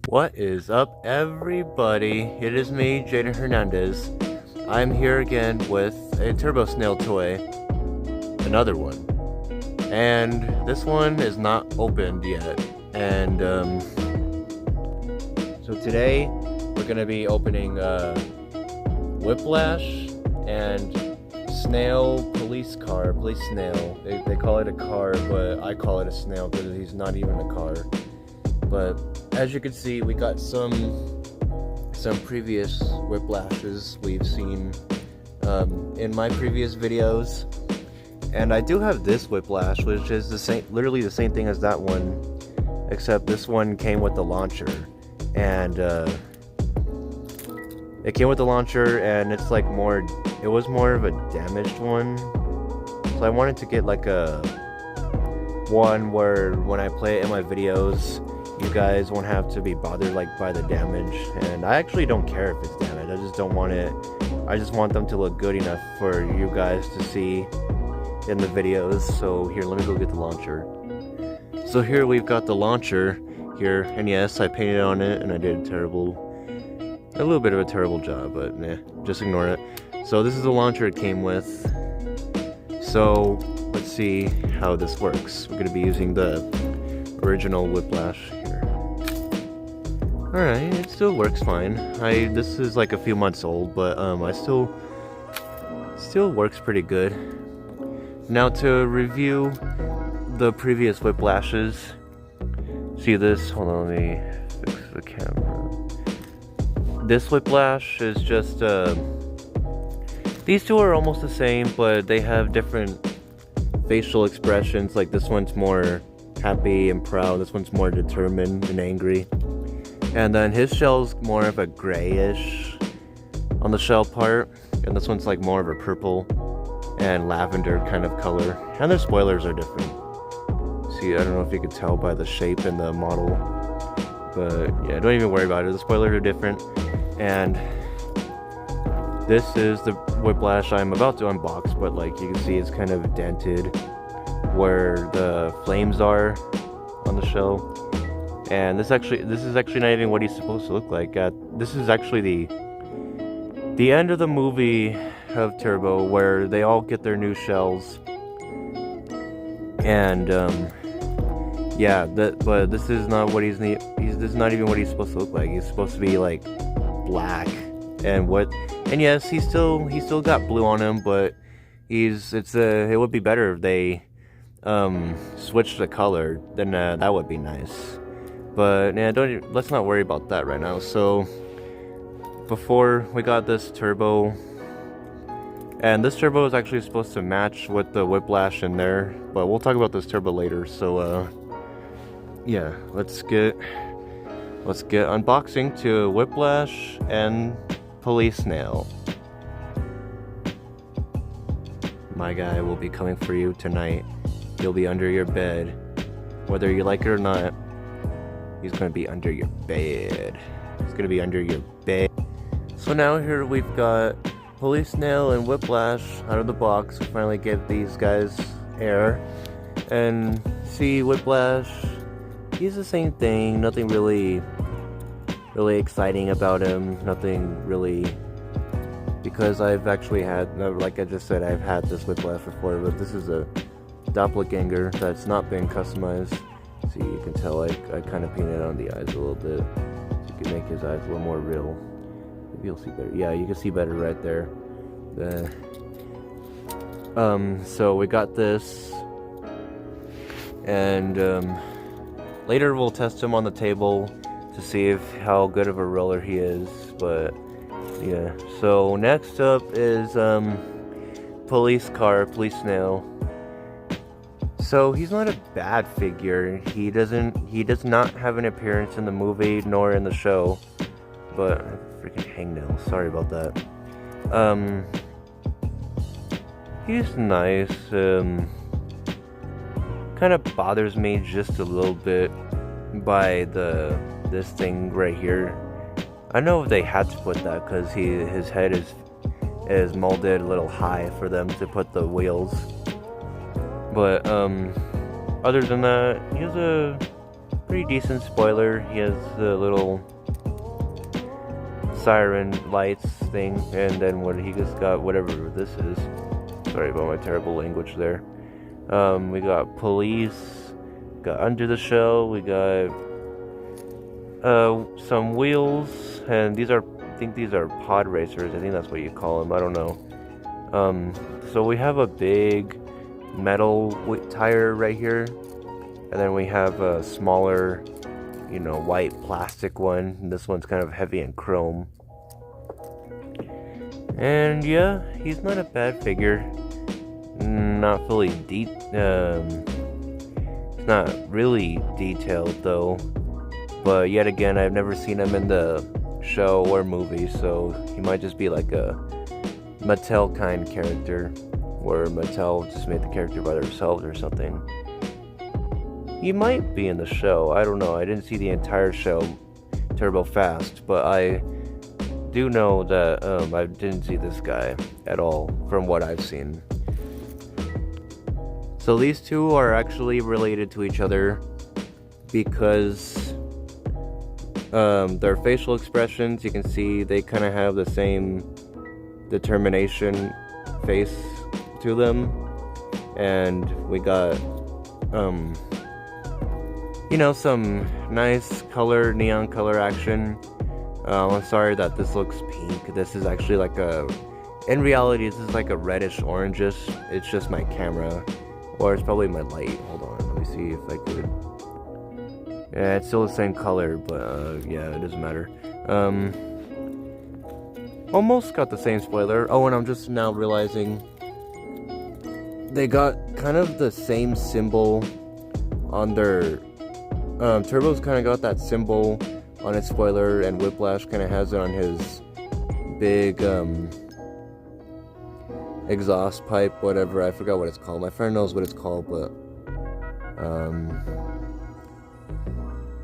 What is up, everybody? It is me, Jaden Hernandez. I'm here again with a Turbo Snail toy, another one. And this one is not opened yet. And so today we're gonna be opening Whiplash and Snail police snail. They call it a car, but I call it a snail because he's not even a car. But as you can see, we got some previous Whiplashes we've seen in my previous videos, and I do have this Whiplash, which is literally the same thing as that one, except this one came with the launcher, and it came with the launcher, and it's like it was more of a damaged one, so I wanted to get like a one where when I play it in my videos, you guys won't have to be bothered by the damage. And I actually don't care if it's damaged. I just don't want it. I just want them to look good enough for you guys to see in the videos. So here, let me go get the launcher. So here we've got the launcher here, and yes, I painted on it, and I did a little bit of a terrible job, but nah, just ignore it. So this is the launcher it came with. So let's see how this works. We're gonna be using the original Whiplash here. Alright, it still works fine. This is like a few months old, but I still works pretty good. Now to review the previous Whiplashes. See this? Hold on, let me fix the camera. This Whiplash is just these two are almost the same, but they have different facial expressions. Like this one's more happy and proud, this one's more determined and angry. And then his shell's more of a grayish on the shell part, and this one's like more of a purple and lavender kind of color. And their spoilers are different. See, I don't know if you can tell by the shape and the model, but yeah, don't even worry about it. The spoilers are different. And this is the Whiplash I'm about to unbox, but like you can see, it's kind of dented where the flames are on the shell. And this is actually not even what he's supposed to look like. This is actually the end of the movie of Turbo, where they all get their new shells. And yeah, but this is not what this is not even what he's supposed to look like. He's supposed to be like black and yes, he still got blue on him, but it would be better if they switch the color. Then that would be nice. But yeah, let's not worry about that right now. So before we got this turbo, and this turbo is actually supposed to match with the Whiplash in there, but we'll talk about this turbo later. So yeah, let's get unboxing to Whiplash and Police Snail. My guy will be coming for you tonight. He'll be under your bed, whether you like it or not. He's gonna be under your bed. He's gonna be under your bed. So now here we've got Police Snail and Whiplash out of the box. We finally give these guys air. And see, Whiplash, he's the same thing. Nothing really exciting about him. Nothing really, because I've actually had, like I just said, I've had this Whiplash before, but this is a doppelganger that's not been customized. See, you can tell I kind of painted on the eyes a little bit, so you can make his eyes a little more real. Maybe you'll see better. Yeah, you can see better right there. So we got this, and later we'll test him on the table to see how good of a roller he is. But yeah, so next up is Police Snail. So he's not a bad figure. He does not have an appearance in the movie nor in the show. But freaking hangnail. Sorry about that. He's nice. Kind of bothers me just a little bit by this thing right here. I know they had to put that because his head is molded a little high for them to put the wheels. But other than that, he has a pretty decent spoiler. He has the little siren lights thing, and then what he just got, whatever this is. Sorry about my terrible language there. We got police, got under the shell, we got some wheels, and these are, I think these are pod racers. I think that's what you call them. I don't know. So we have a big metal tire right here, and then we have a smaller, you know, white plastic one. And this one's kind of heavy and chrome. And yeah, he's not a bad figure. Not fully it's not really detailed though. But yet again, I've never seen him in the show or movie, so he might just be like a Mattel kind character, where Mattel just made the character by themselves or something. He might be in the show, I don't know. I didn't see the entire show, Turbo Fast, but I do know that I didn't see this guy at all from what I've seen. So these two are actually related to each other because their facial expressions, you can see they kind of have the same determination face to them, and we got you know, some nice color, neon color action. I'm sorry that this looks pink. This is actually like in reality this is like a reddish orangish. It's just my camera, or it's probably my light. Hold on, let me see if I could. Yeah, it's still the same color, but yeah, it doesn't matter. Almost got the same spoiler. Oh, and I'm just now realizing they got kind of the same symbol on their Turbo's kind of got that symbol on its spoiler, and Whiplash kind of has it on his big exhaust pipe, whatever. I forgot what it's called. My friend knows what it's called, but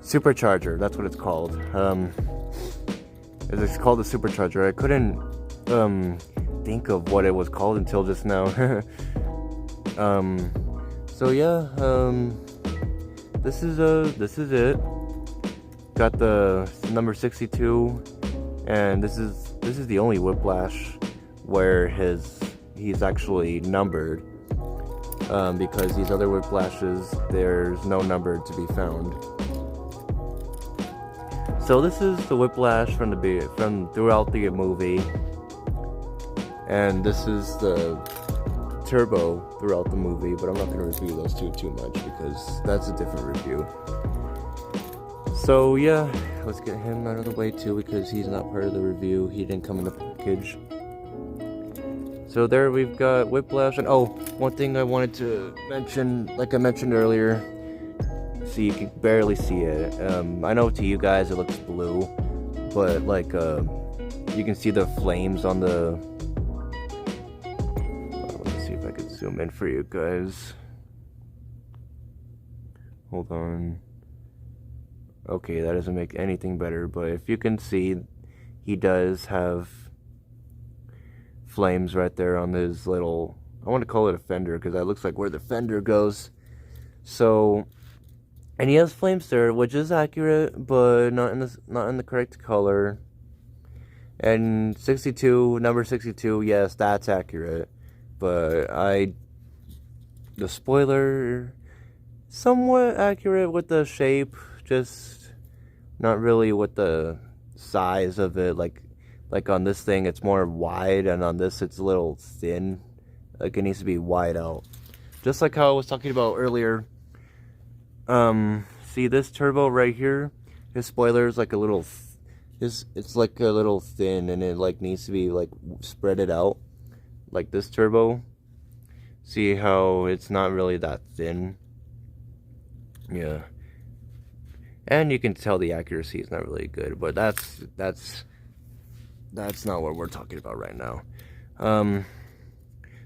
supercharger, that's what it's called. It's called the supercharger. I couldn't think of what it was called until just now. So yeah, this is it. Got the number 62, and this is the only Whiplash where he's actually numbered, because these other Whiplashes, there's no number to be found. So this is the Whiplash from throughout the movie, and this is the Turbo throughout the movie, but I'm not going to review those two too much because that's a different review. So yeah, let's get him out of the way too because he's not part of the review. He didn't come in the package. So there we've got Whiplash, and oh, one thing I wanted to mention, like I mentioned earlier, so you can barely see it. I know to you guys it looks blue, but like you can see the flames on the. Let's see if I can zoom in for you guys. Hold on. Okay, that doesn't make anything better, but if you can see, he does have flames right there on his little, I want to call it a fender because that looks like where the fender goes. So, and he has flames there, which is accurate, but not in the correct color. And 62, number 62, yes, that's accurate, but the spoiler, somewhat accurate with the shape, just not really with the size of it. Like on this thing it's more wide, and on this it's a little thin. Like it needs to be wide out, just like how I was talking about earlier. See this Turbo right here, his spoiler is like a little it's like a little thin, and it like needs to be like spread it out like this Turbo. See how it's not really that thin? Yeah. And you can tell the accuracy is not really good, but that's not what we're talking about right now.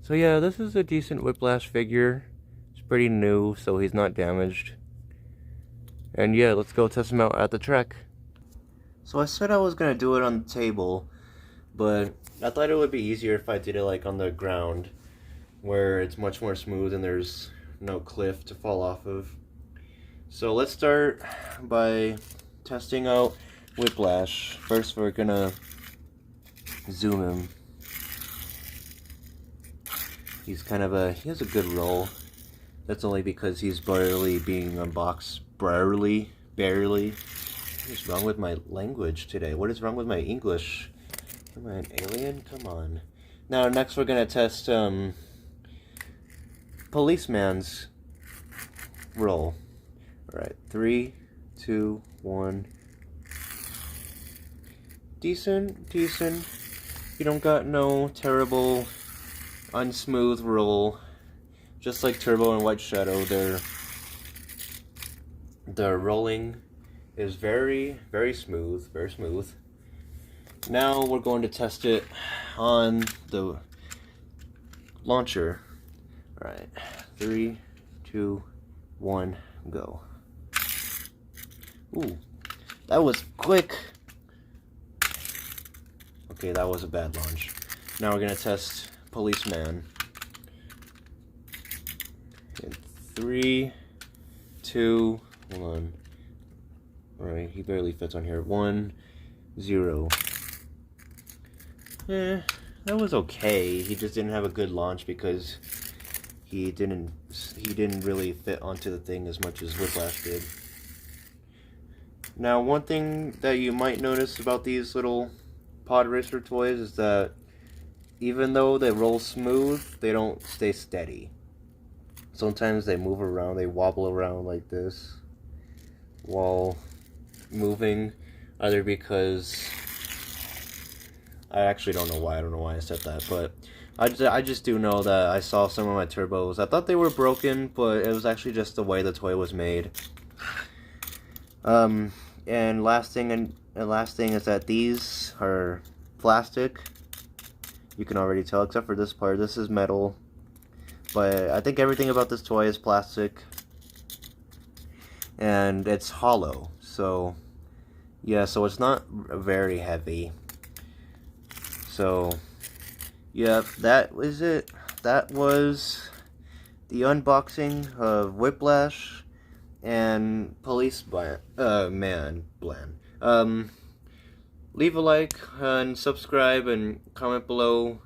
So yeah, this is a decent Whiplash figure. It's pretty new, so he's not damaged. And yeah, let's go test him out at the track. So I said I was gonna do it on the table, but I thought it would be easier if I did it like on the ground, where it's much more smooth and there's no cliff to fall off of. So let's start by testing out Whiplash. First we're gonna zoom him. He has a good roll. That's only because he's barely being unboxed. Barely. What is wrong with my language today? What is wrong with my English? Am I an alien? Come on. Now next we're gonna test policeman's roll. Alright, 3, 2, 1. Decent. You don't got no terrible unsmooth roll. Just like Turbo and White Shadow, their rolling is very smooth, Now we're going to test it on the launcher. Alright, 3, 2, 1, go. Ooh, that was quick. Okay, that was a bad launch. Now we're gonna test Policeman. In 3, 2, hold on. Alright, he barely fits on here. 1, 0. That was okay. He just didn't have a good launch because he didn't really fit onto the thing as much as Whiplash did. Now, one thing that you might notice about these little pod racer toys is that even though they roll smooth, they don't stay steady. Sometimes they move around, they wobble around like this while moving, either because I actually don't know why. I don't know why I said that, but I just do know that I saw some of my turbos. I thought they were broken, but it was actually just the way the toy was made. And last thing is that these are plastic. You can already tell, except for this part. This is metal, but I think everything about this toy is plastic, and it's hollow. So yeah, so it's not very heavy. So yeah, that was it. That was the unboxing of Whiplash and Man Bland. Leave a like and subscribe and comment below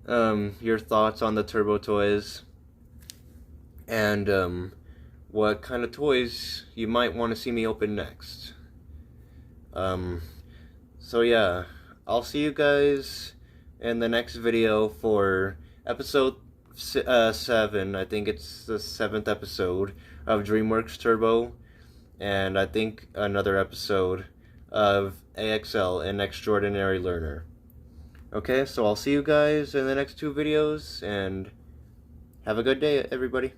your thoughts on the Turbo toys and what kind of toys you might want to see me open next. So yeah, I'll see you guys in the next video for episode 7. I think it's the 7th episode of DreamWorks Turbo, and I think another episode of AXL, An Extraordinary Learner. Okay, so I'll see you guys in the next 2 videos, and have a good day, everybody.